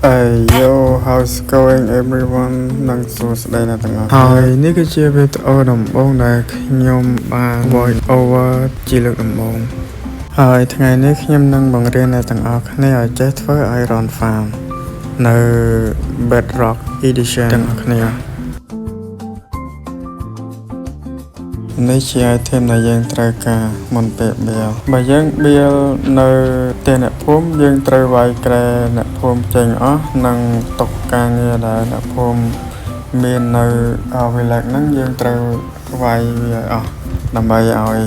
Hey yo, how's it going everyone នឹងសួស្តីអ្នកទាំងអស់ហើយនេះគឺជាវីដេអូដំបូងដែលខ្ញុំបាន voice over ជាលើកដំបូងហើយថ្ងៃនេះខ្ញុំនឹងបង្រៀនអ្នកទាំងអស់គ្នាឲ្យចេះធ្វើ Iron Farm នៅ Bedrock Edition ទាំងអស់គ្នានេះជា item ដែលយើងត្រូវការមុនពេល build បើយើង build នៅផ្ទះអ្នកភូមិយើងត្រូវវាយក្រែអ្នកភូមិចេញអស់និងតុកការងារដែលអ្នកភូមិមាននៅ village ហ្នឹងយើងត្រូវវាយវាអស់ដើម្បីឲ្យ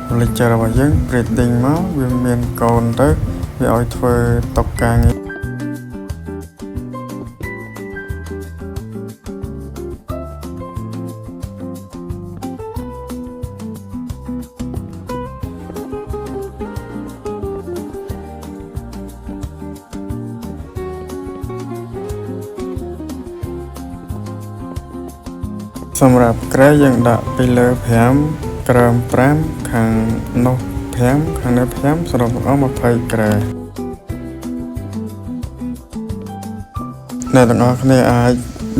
villager របស់យើង breeding មកវាមានកូនទៅវាឲ្យធ្វើតុកការងារសម្រាប់ក្រែយើងដាក់ពីលើ5ក្រោម5ខាងនោះ5ខាងនេះ5សរុបទាំងអស់20ក្រែអ្នកទាំងអស់គ្នាអាច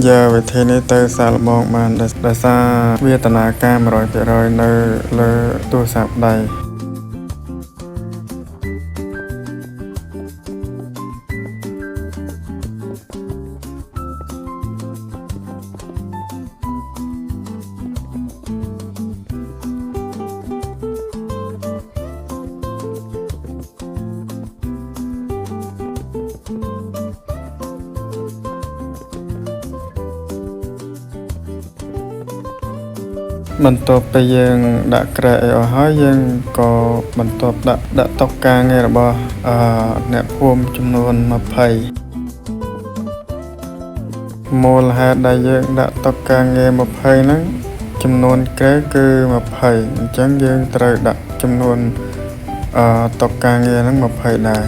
យកវិធីនេះទៅសាកល្បងបានដោយសារវាដំណើរការ 100% នៅលើទូរស័ព្ទដៃបន្ទាប់ពីយើងដាក់ក្រែអីអស់ហើយយើងក៏បន្ទាប់ដាក់តុកការងាររបស់អ្នកភូមិចំនួន20មូលហេតុដែលយើងដាក់តុកការងារ20ហ្នឹងចំនួនក្រែគឺ20អញ្ចឹងយើងត្រូវដាក់ចំនួនតុកការងារហ្នឹង20ដែរ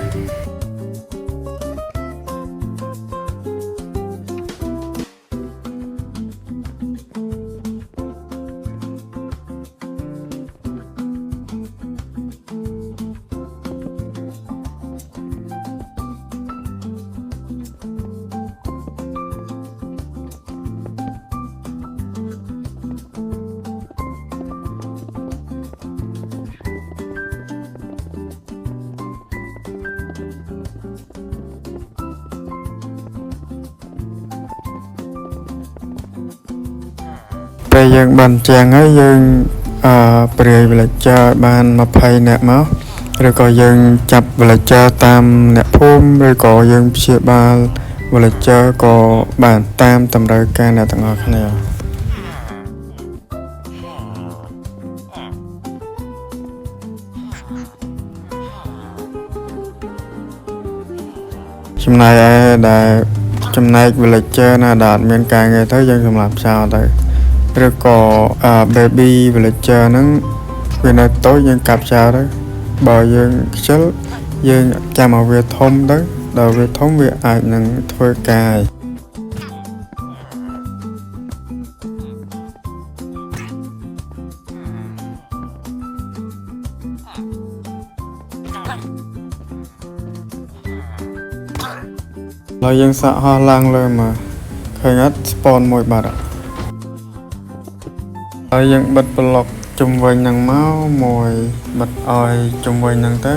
ពេលយើងបានជាងហើយយើងព្រាយ villager បាន20នាក់មកឬក៏យើងចាប់ villager តាមអ្នកភូមិឬក៏យើងព្យាបាល villager ក៏បានតាមតម្រូវការអ្នកទាំងអស់គ្នាចំណែកឯដែលចំណែក villager ណាដែលអត់មានការងារទៅយើងសម្រាប់ចោលទៅឬក៏ baby villager ហ្នឹងវានៅតូចយើងកាប់ចោលទៅបើយើងខ្ជិលយើងចាំឲ្យវាធំទៅដល់វាធំវាអាចនឹងធ្វើការហើយយើងសាកហោះឡើងលើមកឃើញអត់ spawn មួយបាត់ហើយយើងបិទប្លុកជុំវិញហ្នឹងមកមួយបិទឲ្យជុំវិញហ្នឹងទៅ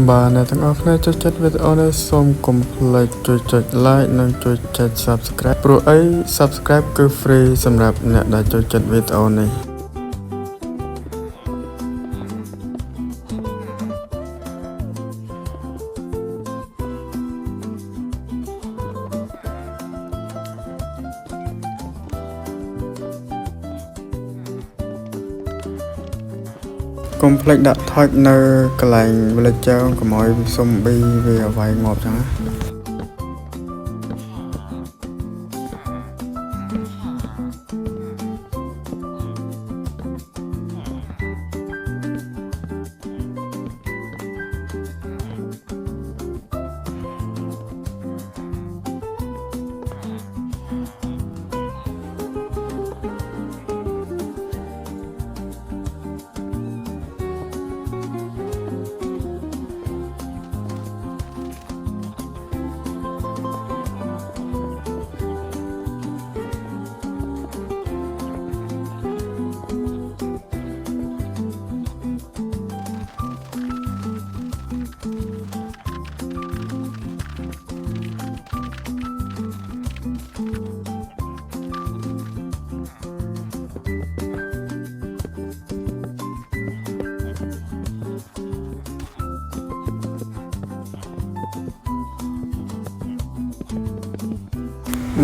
បាទអ្នកទាំងអស់គ្នាចូលចិត្តវីដេអូនេះសូមកុំភ្លេចជួយចុច like និងជួយចុច subscribe ព្រោះអី subscribe គឺ free សម្រាប់អ្នកដែលចូលចិត្តវីដេអូនេះកុំភ្លេចដាក់ថុចនៅកន្លែង villager កុំឲ្យ zombie វាវាយងាប់ចឹងណា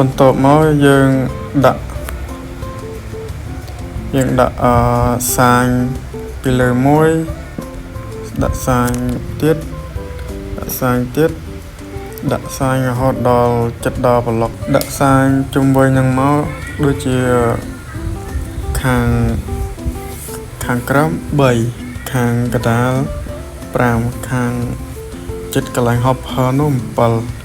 បន្ទាប់មកយើងដាក់សាញពីលើមួយដាក់សាញទៀតដាក់សាញរហូតដល់ចិត្តដល់ប្លុកដាក់សាញជុំវិញនឹងមកដូចជាខាងក្រោម3ខាងកណ្ដាល5ខាងចិត្តកន្លែងហប់ហឺនោះ7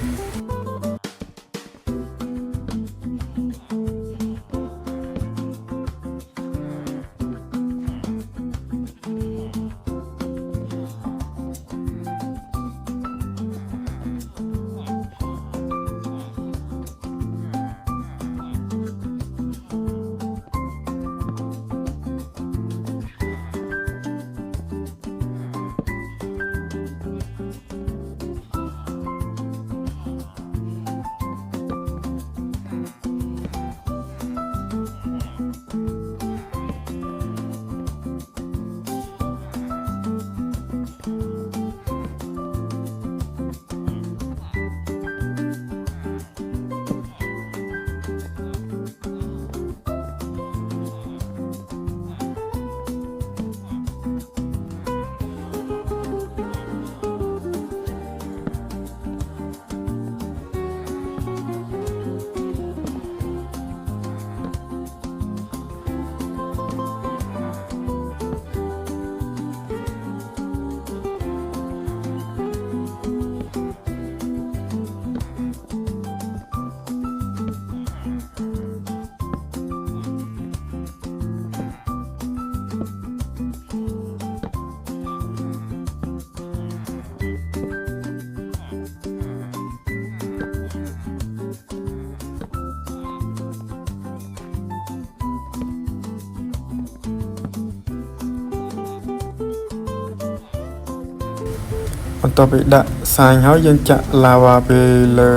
បន្ទាប់ពីដាក់សាញហើយយើងចាក់ឡាវ៉ាពីលើ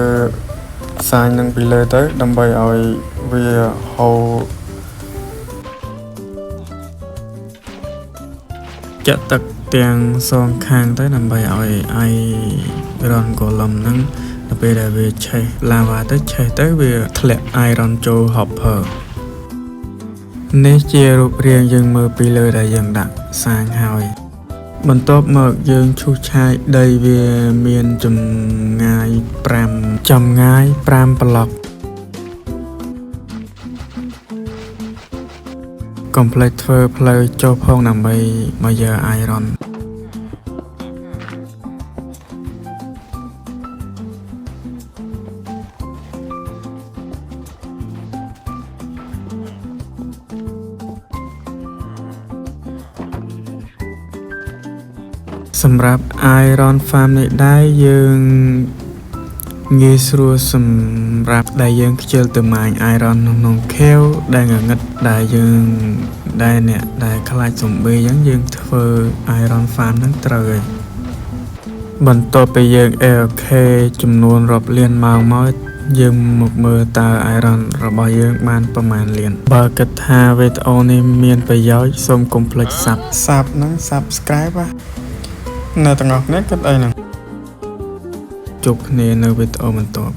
សាញនឹងពីលើទៅដើម្បីឲ្យវាហូរចាក់ទឹកទាំងសងខាងទៅដើម្បីឲ្យអាយរ៉ុនកូឡុំហ្នឹងដល់ពេលដែលវាឆេះឡាវ៉ាទៅឆេះទៅវាធ្លាក់អាយរ៉ុនចូលហប់ហើនេះជារូបរាងយើងមើលពីលើដែលយើងដាក់សាញហើយបន្ទាប់មកយើងឈូសឆាយដីវាមានចម្ងាយ5ប្លុកកុំភ្លេចធ្វើផ្លូវចុះផងដើម្បីមកយកអាយរ៉ុនសម្រាប់ Iron Farm នេះដែរយើងងាយស្រួលសម្រាប់ដែលយើងខ្ជិលទៅម៉ាញ Iron ក្នុងខែវដែលងងឹតដែលយើងអ្នកដែលខ្លាចសំបេអញ្ចឹងយើងធ្វើ Iron Farm ហ្នឹងត្រូវហើយបន្ទាប់ពីយើង AFK ចំនួនរាប់លានម៉ោងមកយើងមកមើលតើ Iron របស់យើងបានប្រមាណលានបើគិតថាវីដេអូនេះមានប្រយោជន៍សូមកុំភ្លេចសាប់ហ្នឹង Subscribe នៅទាំងអស់គ្នាគិតអីហ្នឹងជួបគ្នានៅវីដេអូបន្ទាប់